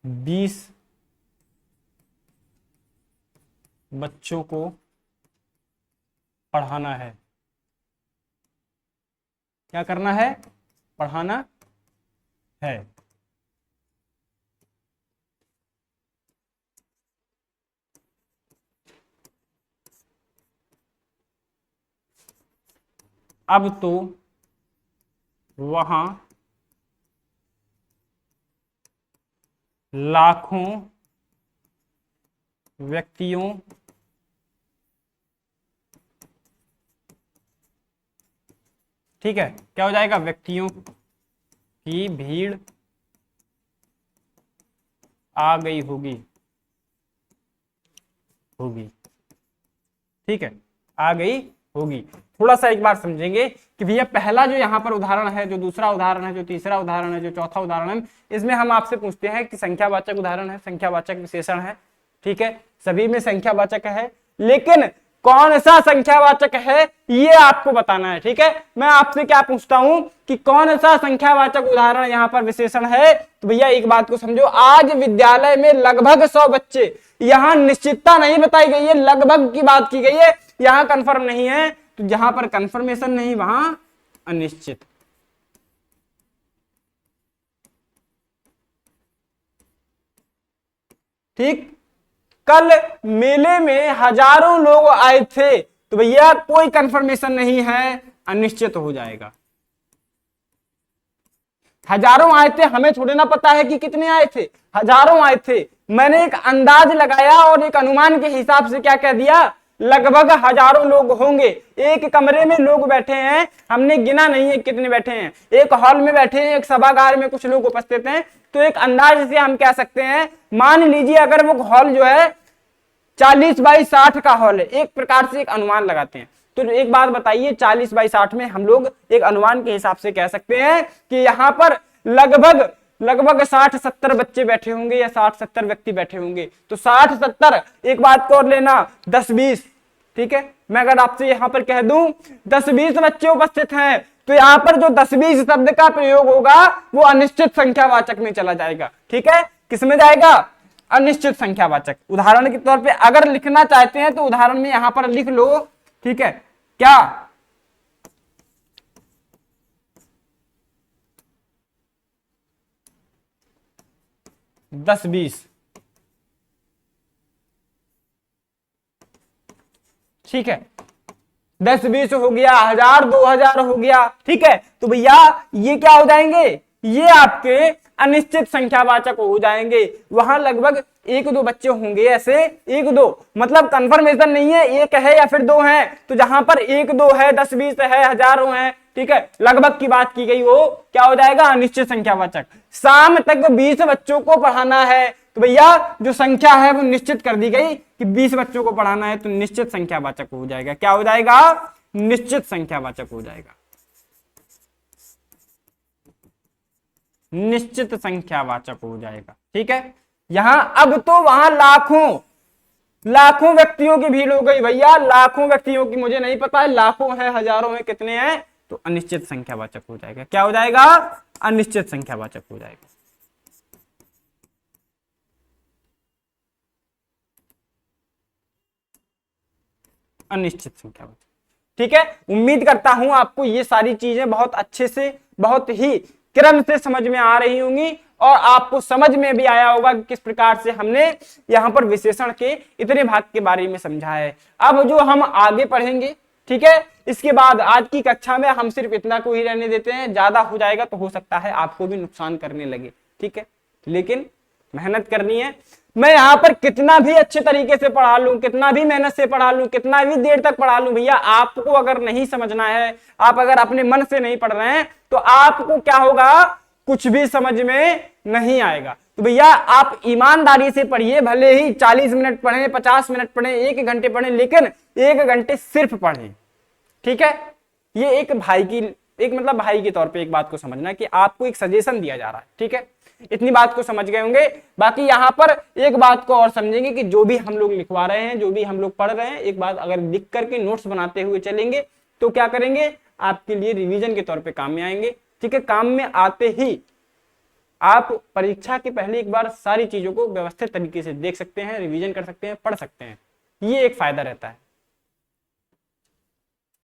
20 बच्चों को पढ़ाना है। क्या करना है, पढ़ाना है। अब तो वहां लाखों व्यक्तियों ठीक है, क्या हो जाएगा, व्यक्तियों की भीड़ आ गई होगी, ठीक है, आ गई होगी। थोड़ा सा एक बार समझेंगे कि भैया पहला जो यहाँ पर उदाहरण है, जो दूसरा उदाहरण है, जो तीसरा उदाहरण है, जो चौथा उदाहरण है, इसमें हम आपसे पूछते हैं कि संख्यावाचक उदाहरण है, संख्यावाचक विशेषण है, ठीक है, सभी में संख्यावाचक है, लेकिन कौन सा संख्यावाचक है ये आपको बताना है। ठीक है, मैं आपसे क्या पूछता हूं कि कौन सा संख्यावाचक उदाहरण यहां पर विशेषण है। तो भैया एक बात को समझो, आज विद्यालय में लगभग 100 बच्चे, यहां निश्चितता नहीं बताई गई है, लगभग की बात की गई है, यहां कंफर्म नहीं है। तो जहां पर कंफर्मेशन नहीं वहां अनिश्चित। ठीक, कल मेले में हजारों लोग आए थे, तो भैया कोई कंफर्मेशन नहीं है, अनिश्चित हो जाएगा। हजारों आए थे, हमें थोड़ी ना पता है कि कितने आए थे, हजारों आए थे। मैंने एक अंदाज लगाया और एक अनुमान के हिसाब से क्या कह दिया, लगभग हजारों लोग होंगे। एक कमरे में लोग बैठे हैं, हमने गिना नहीं है कितने बैठे हैं, एक हॉल में बैठे हैं, एक सभागार में कुछ लोग उपस्थित हैं। तो एक अंदाज से हम कह सकते हैं, मान लीजिए अगर वो हॉल जो है 40 बाई 60 का हॉल है, एक प्रकार से एक अनुमान लगाते हैं। तो एक बात बताइए, 40 बाई 60 में हम लोग एक अनुमान के हिसाब से कह सकते हैं कि यहां पर लगभग 60-70 बच्चे बैठे होंगे या 60-70 व्यक्ति बैठे होंगे। तो 60-70, एक बात को और लेना, 10-20। ठीक है, मैं अगर आपसे यहां पर कह दूं 10-20 बच्चे उपस्थित हैं, तो यहां पर जो 10-20 शब्द का प्रयोग होगा वो अनिश्चित संख्यावाचक में चला जाएगा। ठीक है, किसमें जाएगा, अनिश्चित संख्यावाचक। उदाहरण के तौर पे अगर लिखना चाहते हैं तो उदाहरण में यहां पर लिख लो। ठीक है, क्या 10-20, ठीक है, 10-20 हो गया, 1000-2000 हो गया। ठीक है, तो भैया ये क्या हो जाएंगे, ये आपके अनिश्चित संख्यावाचक हो जाएंगे। वहां लगभग 1-2 बच्चे होंगे, ऐसे 1-2, मतलब कंफर्मेशन नहीं है एक है या फिर 2 हैं। तो जहां पर 1-2 है, 10-20 है, हजारों है, ठीक है, लगभग की बात की गई, वो क्या हो जाएगा, अनिश्चित संख्यावाचक। शाम तक 20 बच्चों को पढ़ाना है, तो भैया जो संख्या है वो निश्चित कर दी गई कि 20 बच्चों को पढ़ाना है, तो निश्चित संख्यावाचक हो जाएगा। क्या हो जाएगा, निश्चित संख्यावाचक हो जाएगा, निश्चित संख्यावाचक हो जाएगा। ठीक है, यहां अब तो वहां लाखों व्यक्तियों की भीड़ हो गई भैया, लाखों व्यक्तियों की, मुझे नहीं पता है लाखों है, हजारों में, कितने हैं, तो अनिश्चित संख्यावाचक हो जाएगा। क्या हो जाएगा, अनिश्चित संख्यावाचक हो जाएगा, अनिश्चित संख्यावाचक। ठीक है, उम्मीद करता हूं आपको ये सारी चीजें बहुत अच्छे से, बहुत ही क्रम से समझ में आ रही होंगी और आपको समझ में भी आया होगा कि किस प्रकार से हमने यहां पर विशेषण के इतने भाग के बारे में समझा है। अब जो हम आगे पढ़ेंगे, ठीक है, इसके बाद आज की कक्षा में हम सिर्फ इतना को ही रहने देते हैं, ज्यादा हो जाएगा तो हो सकता है आपको भी नुकसान करने लगे। ठीक है, लेकिन मेहनत करनी है। मैं यहां पर कितना भी अच्छे तरीके से पढ़ा लूं, कितना भी मेहनत से पढ़ा लूं, कितना भी देर तक पढ़ा लूं, भैया आपको अगर नहीं समझना है, आप अगर अपने मन से नहीं पढ़ रहे हैं, तो आपको क्या होगा, कुछ भी समझ में नहीं आएगा। तो भैया आप ईमानदारी से पढ़िए, भले ही 40 मिनट पढ़ें, 50 मिनट पढ़ें, 1 घंटे पढ़ें, लेकिन 1 घंटे सिर्फ पढ़ें। ठीक है, ये एक भाई की, एक मतलब भाई के तौर पे एक बात को समझना कि आपको एक सजेशन दिया जा रहा है। ठीक है, इतनी बात को समझ गए होंगे। बाकी यहां पर एक बात को और समझेंगे कि जो भी हम लोग लिखवा रहे हैं, जो भी हम लोग पढ़ रहे हैं, एक बात अगर लिख करके नोट्स बनाते हुए चलेंगे तो क्या करेंगे, आपके लिए रिवीजन के तौर पे काम में आएंगे। ठीक है, काम में आते ही आप परीक्षा के पहले एक बार सारी चीजों को व्यवस्थित तरीके से देख सकते हैं, रिवीजन कर सकते हैं, पढ़ सकते हैं, ये एक फायदा रहता है।